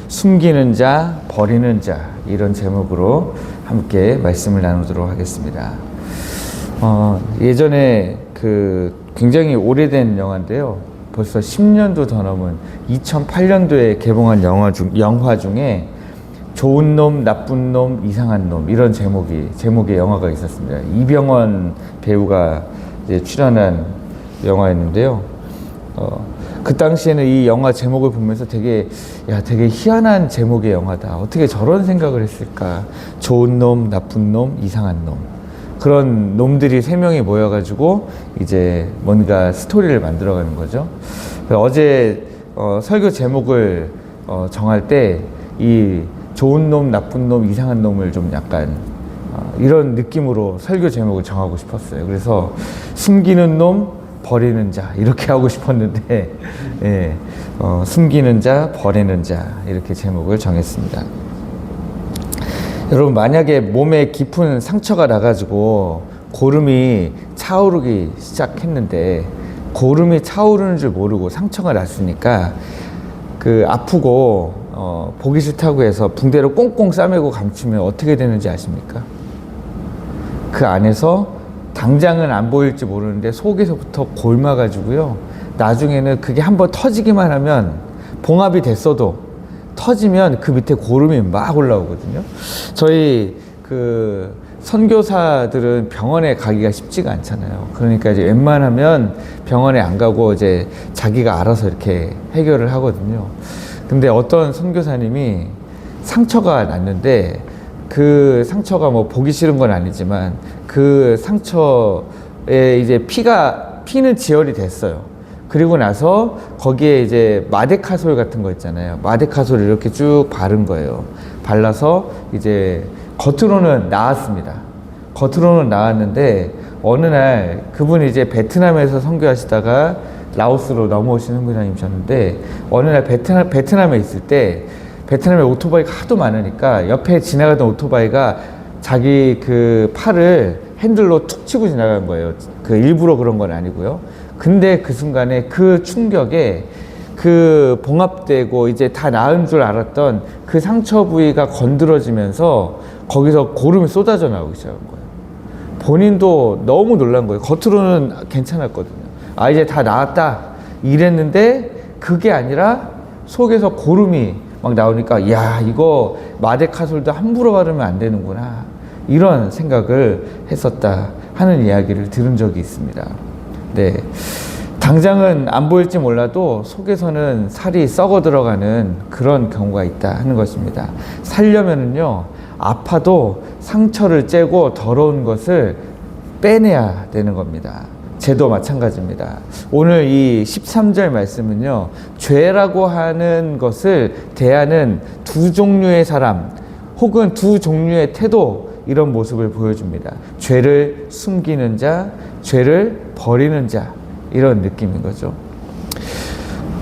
숨기는 자, 버리는 자, 이런 제목으로 함께 말씀을 나누도록 하겠습니다. 예전에 굉장히 오래된 영화인데요. 벌써 10년도 더 넘은 2008년도에 개봉한 영화 중에 좋은 놈, 나쁜 놈, 이상한 놈, 이런 제목의 영화가 있었습니다. 이병헌 배우가 이제 출연한 영화였는데요. 그 당시에는 이 영화 제목을 보면서 되게 희한한 제목의 영화다. 어떻게 저런 생각을 했을까? 좋은 놈, 나쁜 놈, 이상한 놈. 그런 놈들이 3명이 모여가지고 이제 뭔가 스토리를 만들어가는 거죠. 어제 설교 제목을 정할 때 이 좋은 놈, 나쁜 놈, 이상한 놈을 좀 약간 이런 느낌으로 설교 제목을 정하고 싶었어요. 그래서 숨기는 놈, 버리는 자, 이렇게 하고 싶었는데 숨기는 자, 버리는 자, 이렇게 제목을 정했습니다. 여러분, 만약에 몸에 깊은 상처가 나가지고 고름이 차오르기 시작했는데 고름이 차오르는 줄 모르고 상처가 났으니까 아프고 보기 싫다고 해서 붕대로 꽁꽁 싸매고 감추면 어떻게 되는지 아십니까? 그 안에서 당장은 안 보일지 모르는데 속에서부터 골마가지고요, 나중에는 그게 한번 터지기만 하면 봉합이 됐어도 터지면 그 밑에 고름이 막 올라오거든요. 저희 선교사들은 병원에 가기가 쉽지가 않잖아요. 그러니까 이제 웬만하면 병원에 안 가고 이제 자기가 알아서 이렇게 해결을 하거든요. 근데 어떤 선교사님이 상처가 났는데 그 상처가 뭐 보기 싫은 건 아니지만 그 상처에 이제 피는 지혈이 됐어요. 그리고 나서 거기에 이제 마데카솔 같은 거 있잖아요. 마데카솔을 이렇게 쭉 바른 거예요. 발라서 이제 겉으로는 나았습니다. 겉으로는 나았는데 어느 날 그분이 이제 베트남에서 선교하시다가 라오스로 넘어오신 선교사님이셨는데 어느 날 베트남에 있을 때 베트남에 오토바이가 하도 많으니까 옆에 지나가던 오토바이가 자기 팔을 핸들로 툭 치고 지나간 거예요. 일부러 그런 건 아니고요. 근데 그 순간에 그 충격에 봉합되고 이제 다 나은 줄 알았던 그 상처 부위가 건드려지면서 거기서 고름이 쏟아져 나오기 시작한 거예요. 본인도 너무 놀란 거예요. 겉으로는 괜찮았거든요. 이제 다 나았다 이랬는데 그게 아니라 속에서 고름이 막 나오니까 이거 마데카솔도 함부로 바르면 안 되는구나, 이런 생각을 했었다 하는 이야기를 들은 적이 있습니다. 네, 당장은 안 보일지 몰라도 속에서는 살이 썩어 들어가는 그런 경우가 있다 하는 것입니다. 살려면은요, 아파도 상처를 째고 더러운 것을 빼내야 되는 겁니다. 죄도 마찬가지입니다. 오늘 이 13절 말씀은요, 죄라고 하는 것을 대하는 두 종류의 사람 혹은 두 종류의 태도, 이런 모습을 보여줍니다. 죄를 숨기는 자, 죄를 버리는 자, 이런 느낌인 거죠.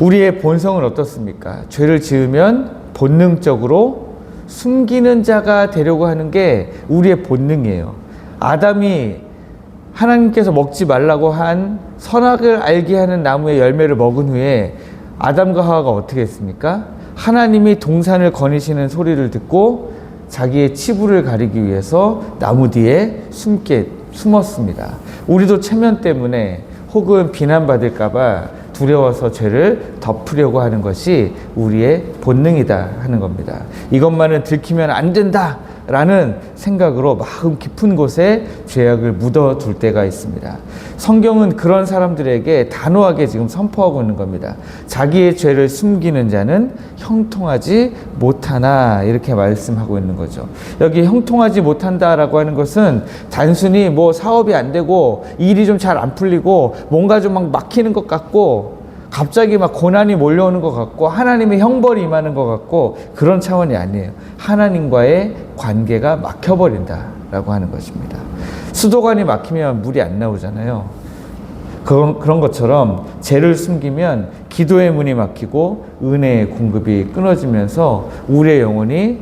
우리의 본성은 어떻습니까? 죄를 지으면 본능적으로 숨기는 자가 되려고 하는 게 우리의 본능이에요. 아담이 하나님께서 먹지 말라고 한 선악을 알게 하는 나무의 열매를 먹은 후에 아담과 하와가 어떻게 했습니까? 하나님이 동산을 거니시는 소리를 듣고 자기의 치부를 가리기 위해서 나무 뒤에 숨었습니다. 우리도 체면 때문에 혹은 비난받을까봐 두려워서 죄를 덮으려고 하는 것이 우리의 본능이다 하는 겁니다. 이것만은 들키면 안 된다 라는 생각으로 마음 깊은 곳에 죄악을 묻어둘 때가 있습니다. 성경은 그런 사람들에게 단호하게 지금 선포하고 있는 겁니다. 자기의 죄를 숨기는 자는 형통하지 못하나, 이렇게 말씀하고 있는 거죠. 여기 형통하지 못한다라고 하는 것은 단순히 뭐 사업이 안 되고 일이 좀 잘 안 풀리고 뭔가 좀 막 막히는 것 같고 갑자기 막 고난이 몰려오는 것 같고 하나님의 형벌이 임하는 것 같고 그런 차원이 아니에요. 하나님과의 관계가 막혀버린다라고 하는 것입니다. 수도관이 막히면 물이 안 나오잖아요. 그런 것처럼 죄를 숨기면 기도의 문이 막히고 은혜의 공급이 끊어지면서 우리의 영혼이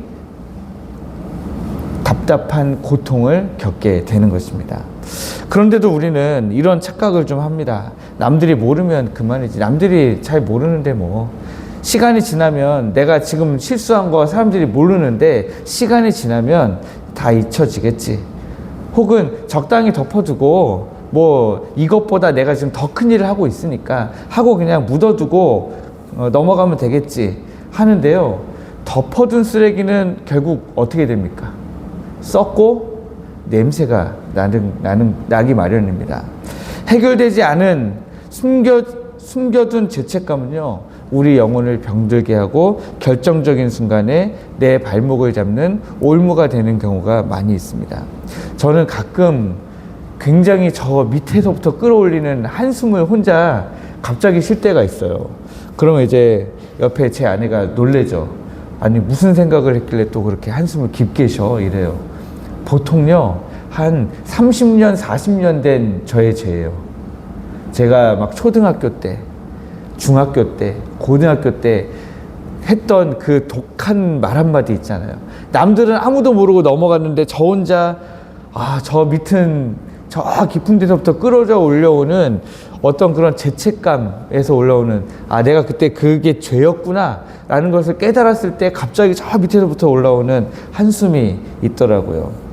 답답한 고통을 겪게 되는 것입니다. 그런데도 우리는 이런 착각을 좀 합니다. 남들이 모르면 그만이지. 남들이 잘 모르는데 뭐 시간이 지나면 내가 지금 실수한 거 사람들이 모르는데 시간이 지나면 다 잊혀지겠지. 혹은 적당히 덮어두고 뭐 이것보다 내가 지금 더 큰 일을 하고 있으니까 하고 그냥 묻어두고 넘어가면 되겠지 하는데요. 덮어둔 쓰레기는 결국 어떻게 됩니까? 썩고 냄새가 나기 마련입니다. 해결되지 않은 숨겨둔 죄책감은요, 우리 영혼을 병들게 하고 결정적인 순간에 내 발목을 잡는 올무가 되는 경우가 많이 있습니다. 저는 가끔 굉장히 저 밑에서부터 끌어올리는 한숨을 혼자 갑자기 쉴 때가 있어요. 그러면 이제 옆에 제 아내가 놀래죠. 아니 무슨 생각을 했길래 또 그렇게 한숨을 깊게 쉬어 이래요. 보통요 한 30년 40년 된 저의 죄예요. 제가 막 초등학교 때, 중학교 때, 고등학교 때 했던 그 독한 말 한마디 있잖아요. 남들은 아무도 모르고 넘어갔는데 저 혼자 저 밑은 저 깊은 데서부터 끌어져 올려오는 어떤 그런 죄책감에서 올라오는 내가 그때 그게 죄였구나 라는 것을 깨달았을 때 갑자기 저 밑에서부터 올라오는 한숨이 있더라고요.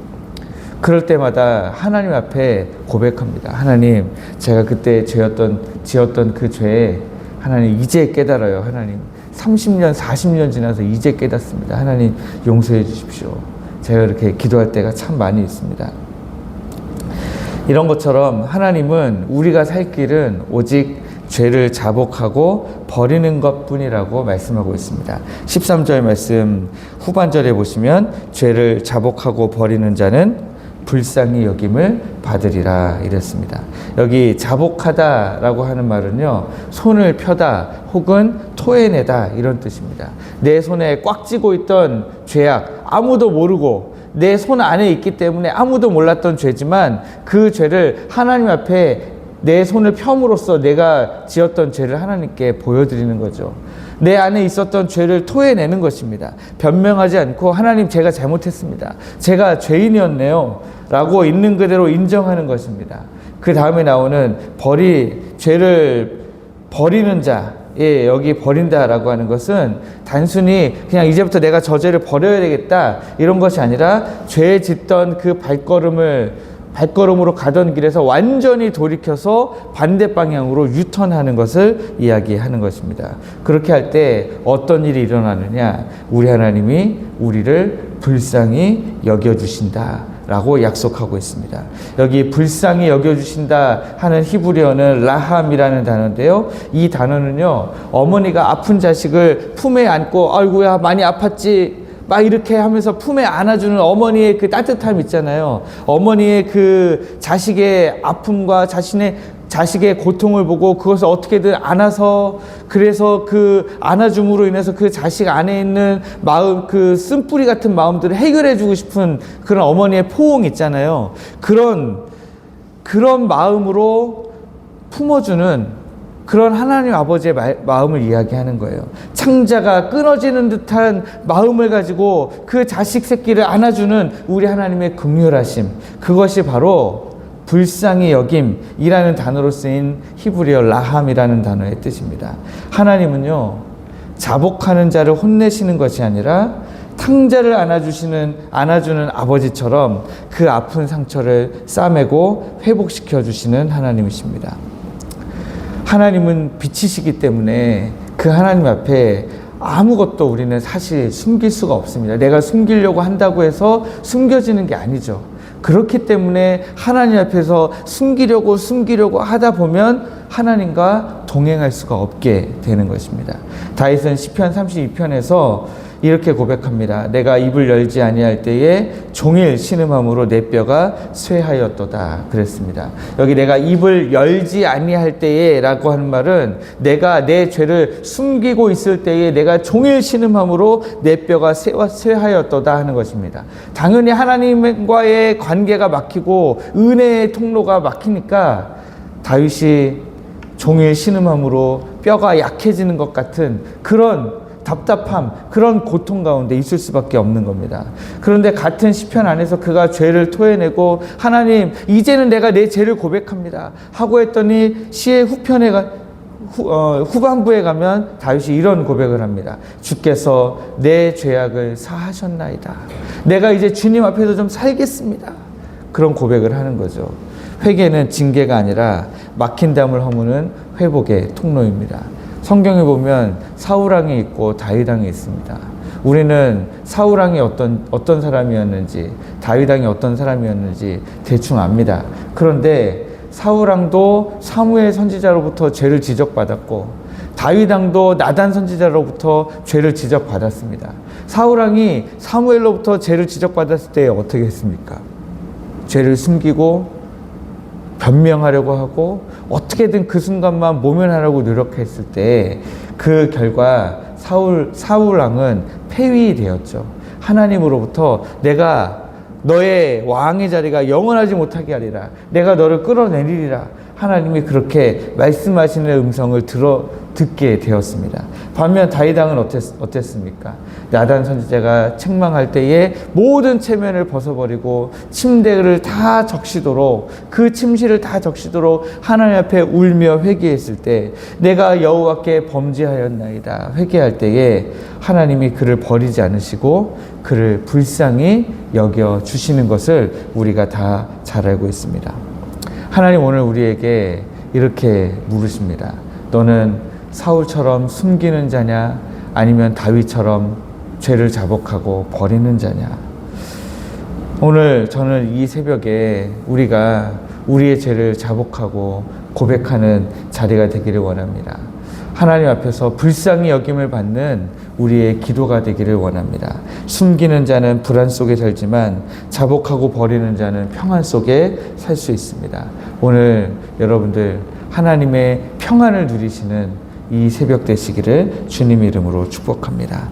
그럴 때마다 하나님 앞에 고백합니다. 하나님, 제가 그때 지었던 그 죄에 하나님 이제 깨달아요. 하나님 30년 40년 지나서 이제 깨닫습니다. 하나님 용서해 주십시오. 제가 이렇게 기도할 때가 참 많이 있습니다. 이런 것처럼 하나님은 우리가 살 길은 오직 죄를 자복하고 버리는 것뿐이라고 말씀하고 있습니다. 13절 말씀 후반절에 보시면 죄를 자복하고 버리는 자는 불쌍히 여김을 받으리라 이랬습니다. 여기 자복하다라고 하는 말은요, 손을 펴다 혹은 토해내다 이런 뜻입니다. 내 손에 꽉 쥐고 있던 죄악, 아무도 모르고 내 손 안에 있기 때문에 아무도 몰랐던 죄지만 그 죄를 하나님 앞에 내 손을 펴므로써 내가 지었던 죄를 하나님께 보여드리는 거죠. 내 안에 있었던 죄를 토해내는 것입니다. 변명하지 않고 하나님 제가 잘못했습니다. 제가 죄인이었네요 라고 있는 그대로 인정하는 것입니다. 그 다음에 나오는 죄를 버리는 자, 여기 버린다라고 하는 것은 단순히 그냥 이제부터 내가 저 죄를 버려야 되겠다 이런 것이 아니라 죄 짓던 그 발걸음으로 가던 길에서 완전히 돌이켜서 반대 방향으로 유턴하는 것을 이야기하는 것입니다. 그렇게 할 때 어떤 일이 일어나느냐? 우리 하나님이 우리를 불쌍히 여겨주신다 라고 약속하고 있습니다. 여기 불쌍히 여겨주신다 하는 히브리어는 라함이라는 단어인데요. 이 단어는요, 어머니가 아픈 자식을 품에 안고 아이고야 많이 아팠지 막 이렇게 하면서 품에 안아주는 어머니의 그 따뜻함 있잖아요. 어머니의 그 자식의 아픔과 자식의 고통을 보고 그것을 어떻게든 안아서, 그래서 그 안아줌으로 인해서 그 자식 안에 있는 마음, 그 쓴뿌리 같은 마음들을 해결해주고 싶은 그런 어머니의 포옹 있잖아요. 그런 마음으로 품어주는 그런 하나님 아버지의 마음을 이야기하는 거예요. 창자가 끊어지는 듯한 마음을 가지고 그 자식 새끼를 안아주는 우리 하나님의 긍휼하심, 그것이 바로 불쌍히 여김이라는 단어로 쓰인 히브리어 라함이라는 단어의 뜻입니다. 하나님은요, 자복하는 자를 혼내시는 것이 아니라 탕자를 안아주는 아버지처럼 그 아픈 상처를 싸매고 회복시켜 주시는 하나님이십니다. 하나님은 빛이시기 때문에 그 하나님 앞에 아무것도 우리는 사실 숨길 수가 없습니다. 내가 숨기려고 한다고 해서 숨겨지는 게 아니죠. 그렇기 때문에 하나님 앞에서 숨기려고 하다 보면 하나님과 동행할 수가 없게 되는 것입니다. 다윗은 시편 32편에서 이렇게 고백합니다. 내가 입을 열지 아니할 때에 종일 신음함으로 내 뼈가 쇠하였도다 그랬습니다. 여기 내가 입을 열지 아니할 때에 라고 하는 말은 내가 내 죄를 숨기고 있을 때에 내가 종일 신음함으로 내 뼈가 쇠하였도다 하는 것입니다. 당연히 하나님과의 관계가 막히고 은혜의 통로가 막히니까 다윗이 종일 신음함으로 뼈가 약해지는 것 같은 그런 답답함, 그런 고통 가운데 있을 수밖에 없는 겁니다. 그런데 같은 시편 안에서 그가 죄를 토해내고 하나님 이제는 내가 내 죄를 고백합니다 하고 했더니 시의 후반부에 가면 다윗이 이런 고백을 합니다. 주께서 내 죄악을 사하셨나이다. 내가 이제 주님 앞에서 좀 살겠습니다. 그런 고백을 하는 거죠. 회개는 징계가 아니라 막힌 담을 허무는 회복의 통로입니다. 성경에 보면 사울왕이 있고 다윗왕이 있습니다. 우리는 사울왕이 어떤 사람이었는지, 다윗왕이 어떤 사람이었는지 대충 압니다. 그런데 사울왕도 사무엘 선지자로부터 죄를 지적받았고, 다윗왕도 나단 선지자로부터 죄를 지적받았습니다. 사울왕이 사무엘로부터 죄를 지적받았을 때 어떻게 했습니까? 죄를 숨기고 변명하려고 하고 어떻게든 그 순간만 모면하려고 노력했을 때 그 결과 사울왕은 폐위되었죠. 하나님으로부터 내가 너의 왕의 자리가 영원하지 못하게 하리라. 내가 너를 끌어내리리라. 하나님이 그렇게 말씀하시는 음성을 듣게 되었습니다. 반면 다윗왕은 어땠습니까? 나단 선지자가 책망할 때에 모든 체면을 벗어버리고 침대를 다 적시도록, 그 침실을 다 적시도록 하나님 앞에 울며 회개했을 때, 내가 여호와께 범죄하였나이다 회개할 때에 하나님이 그를 버리지 않으시고 그를 불쌍히 여겨 주시는 것을 우리가 다 잘 알고 있습니다. 하나님 오늘 우리에게 이렇게 물으십니다. 너는 사울처럼 숨기는 자냐, 아니면 다윗처럼 죄를 자복하고 버리는 자냐? 오늘 저는 이 새벽에 우리가 우리의 죄를 자복하고 고백하는 자리가 되기를 원합니다. 하나님 앞에서 불쌍히 여김을 받는 우리의 기도가 되기를 원합니다. 숨기는 자는 불안 속에 살지만 자복하고 버리는 자는 평안 속에 살 수 있습니다. 오늘 여러분들 하나님의 평안을 누리시는 이 새벽 되시기를 주님 이름으로 축복합니다.